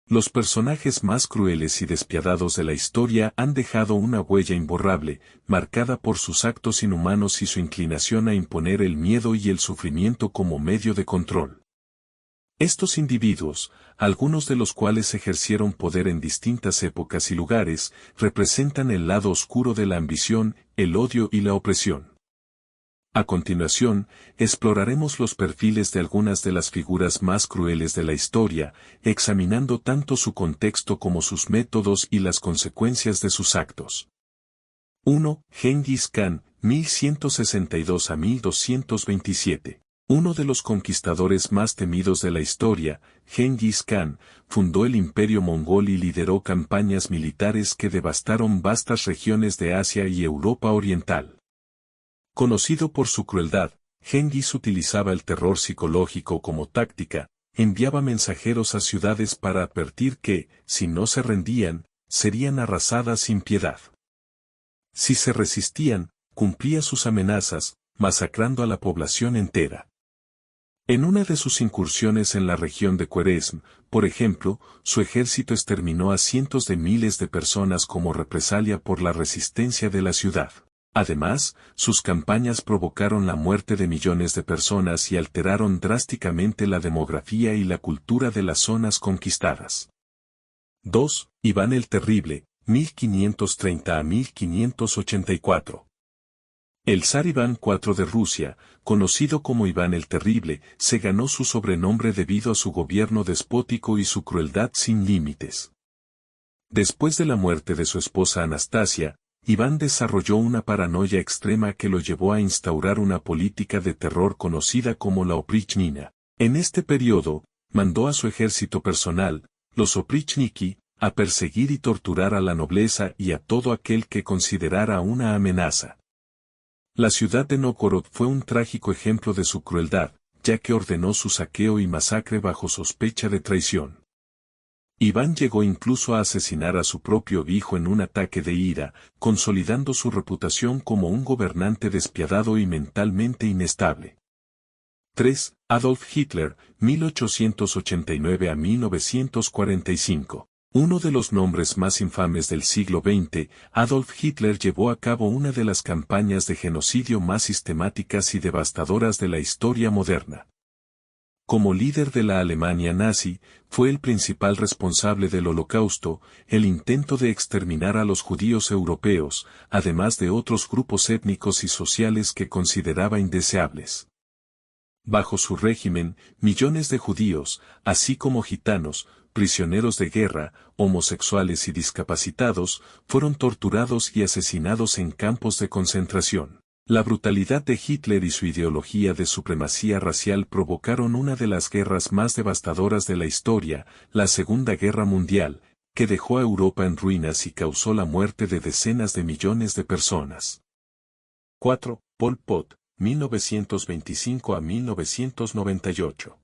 Los personajes más crueles y despiadados de la historia han dejado una huella imborrable, marcada por sus actos inhumanos y su inclinación a imponer el miedo y el sufrimiento como medio de control. Estos individuos, algunos de los cuales ejercieron poder en distintas épocas y lugares, representan el lado oscuro de la ambición, el odio y la opresión. A continuación, exploraremos los perfiles de algunas de las figuras más crueles de la historia, examinando tanto su contexto como sus métodos y las consecuencias de sus actos. 1. Gengis Khan, 1162 a 1227. Uno de los conquistadores más temidos de la historia, Gengis Khan, fundó el imperio mongol y lideró campañas militares que devastaron vastas regiones de Asia y Europa Oriental. Conocido por su crueldad, Gengis utilizaba el terror psicológico como táctica, enviaba mensajeros a ciudades para advertir que, si no se rendían, serían arrasadas sin piedad. Si se resistían, cumplía sus amenazas, masacrando a la población entera. En una de sus incursiones en la región de Khwarezm, por ejemplo, su ejército exterminó a cientos de miles de personas como represalia por la resistencia de la ciudad. Además, sus campañas provocaron la muerte de millones de personas y alteraron drásticamente la demografía y la cultura de las zonas conquistadas. 2. Iván el Terrible, 1530 a 1584. El zar Iván IV de Rusia, conocido como Iván el Terrible, se ganó su sobrenombre debido a su gobierno despótico y su crueldad sin límites. Después de la muerte de su esposa Anastasia, Iván desarrolló una paranoia extrema que lo llevó a instaurar una política de terror conocida como la oprichnina. En este periodo, mandó a su ejército personal, los oprichniki, a perseguir y torturar a la nobleza y a todo aquel que considerara una amenaza. La ciudad de Nóvgorod fue un trágico ejemplo de su crueldad, ya que ordenó su saqueo y masacre bajo sospecha de traición. Iván llegó incluso a asesinar a su propio hijo en un ataque de ira, consolidando su reputación como un gobernante despiadado y mentalmente inestable. 3. Adolf Hitler, 1889 a 1945. Uno de los nombres más infames del siglo XX, Adolf Hitler llevó a cabo una de las campañas de genocidio más sistemáticas y devastadoras de la historia moderna. Como líder de la Alemania nazi, fue el principal responsable del Holocausto, el intento de exterminar a los judíos europeos, además de otros grupos étnicos y sociales que consideraba indeseables. Bajo su régimen, millones de judíos, así como gitanos, prisioneros de guerra, homosexuales y discapacitados, fueron torturados y asesinados en campos de concentración. La brutalidad de Hitler y su ideología de supremacía racial provocaron una de las guerras más devastadoras de la historia, la Segunda Guerra Mundial, que dejó a Europa en ruinas y causó la muerte de decenas de millones de personas. 4. Pol Pot, 1925 a 1998.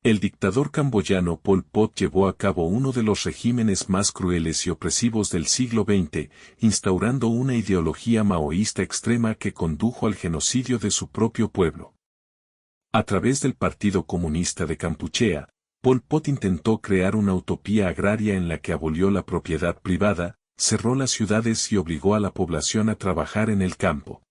El dictador camboyano Pol Pot llevó a cabo uno de los regímenes más crueles y opresivos del siglo XX, instaurando una ideología maoísta extrema que condujo al genocidio de su propio pueblo. A través del Partido Comunista de Kampuchea, Pol Pot intentó crear una utopía agraria en la que abolió la propiedad privada, cerró las ciudades y obligó a la población a trabajar en el campo.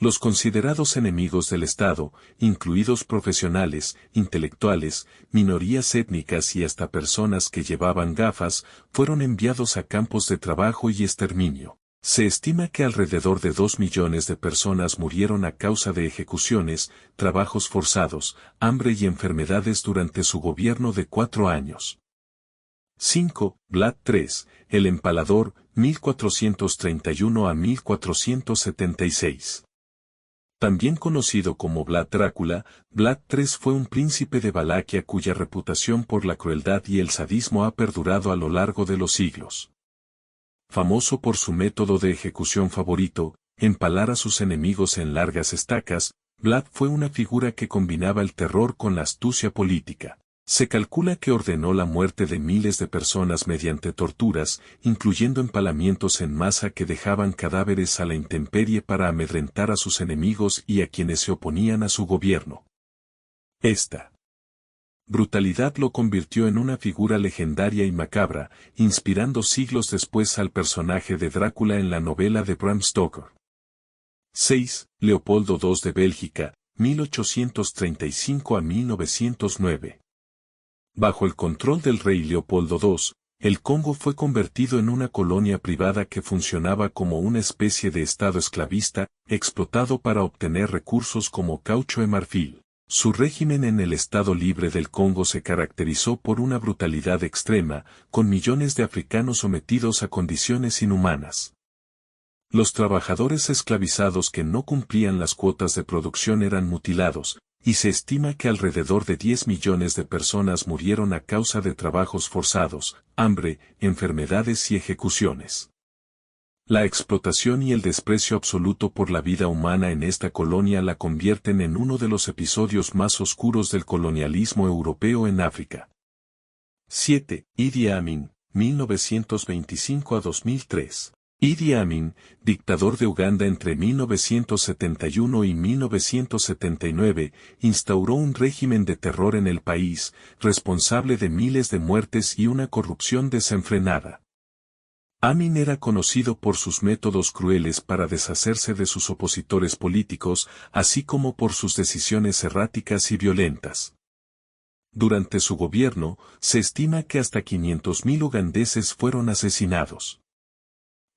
Los considerados enemigos del Estado, incluidos profesionales, intelectuales, minorías étnicas y hasta personas que llevaban gafas, fueron enviados a campos de trabajo y exterminio. Se estima que alrededor de 2 millones de personas murieron a causa de ejecuciones, trabajos forzados, hambre y enfermedades durante su gobierno de 4 años. 5. Vlad III, el Empalador, 1431 a 1476. También conocido como Vlad Drácula, Vlad III fue un príncipe de Valaquia cuya reputación por la crueldad y el sadismo ha perdurado a lo largo de los siglos. Famoso por su método de ejecución favorito, empalar a sus enemigos en largas estacas, Vlad fue una figura que combinaba el terror con la astucia política. Se calcula que ordenó la muerte de miles de personas mediante torturas, incluyendo empalamientos en masa que dejaban cadáveres a la intemperie para amedrentar a sus enemigos y a quienes se oponían a su gobierno. Esta brutalidad lo convirtió en una figura legendaria y macabra, inspirando siglos después al personaje de Drácula en la novela de Bram Stoker. 6. Leopoldo II de Bélgica, 1835 a 1909. Bajo el control del rey Leopoldo II, el Congo fue convertido en una colonia privada que funcionaba como una especie de estado esclavista, explotado para obtener recursos como caucho y marfil. Su régimen en el Estado Libre del Congo se caracterizó por una brutalidad extrema, con millones de africanos sometidos a condiciones inhumanas. Los trabajadores esclavizados que no cumplían las cuotas de producción eran mutilados, y se estima que alrededor de 10 millones de personas murieron a causa de trabajos forzados, hambre, enfermedades y ejecuciones. La explotación y el desprecio absoluto por la vida humana en esta colonia la convierten en uno de los episodios más oscuros del colonialismo europeo en África. 7. Idi Amin, 1925 a 2003. Idi Amin, dictador de Uganda entre 1971 y 1979, instauró un régimen de terror en el país, responsable de miles de muertes y una corrupción desenfrenada. Amin era conocido por sus métodos crueles para deshacerse de sus opositores políticos, así como por sus decisiones erráticas y violentas. Durante su gobierno, se estima que hasta 500.000 ugandeses fueron asesinados.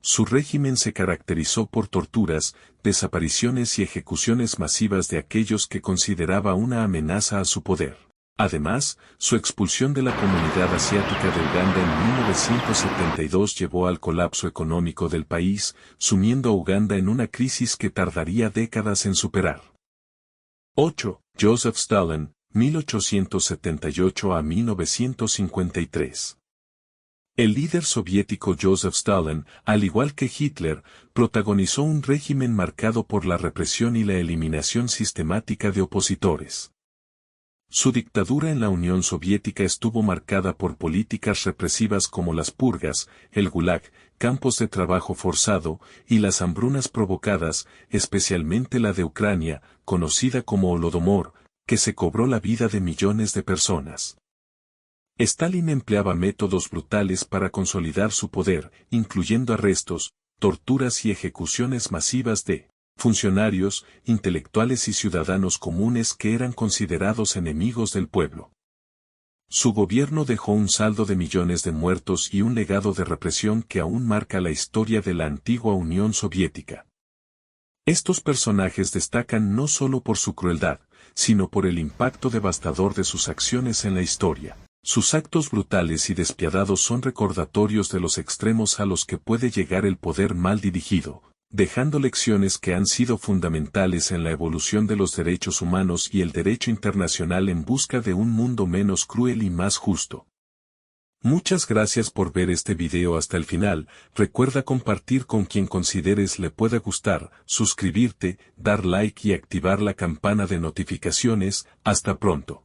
Su régimen se caracterizó por torturas, desapariciones y ejecuciones masivas de aquellos que consideraba una amenaza a su poder. Además, su expulsión de la comunidad asiática de Uganda en 1972 llevó al colapso económico del país, sumiendo a Uganda en una crisis que tardaría décadas en superar. 8. Joseph Stalin, 1878 a 1953. El líder soviético Joseph Stalin, al igual que Hitler, protagonizó un régimen marcado por la represión y la eliminación sistemática de opositores. Su dictadura en la Unión Soviética estuvo marcada por políticas represivas como las purgas, el Gulag, campos de trabajo forzado, y las hambrunas provocadas, especialmente la de Ucrania, conocida como Holodomor, que se cobró la vida de millones de personas. Stalin empleaba métodos brutales para consolidar su poder, incluyendo arrestos, torturas y ejecuciones masivas de funcionarios, intelectuales y ciudadanos comunes que eran considerados enemigos del pueblo. Su gobierno dejó un saldo de millones de muertos y un legado de represión que aún marca la historia de la antigua Unión Soviética. Estos personajes destacan no solo por su crueldad, sino por el impacto devastador de sus acciones en la historia. Sus actos brutales y despiadados son recordatorios de los extremos a los que puede llegar el poder mal dirigido, dejando lecciones que han sido fundamentales en la evolución de los derechos humanos y el derecho internacional en busca de un mundo menos cruel y más justo. Muchas gracias por ver este video hasta el final. Recuerda compartir con quien consideres le pueda gustar, suscribirte, dar like y activar la campana de notificaciones. Hasta pronto.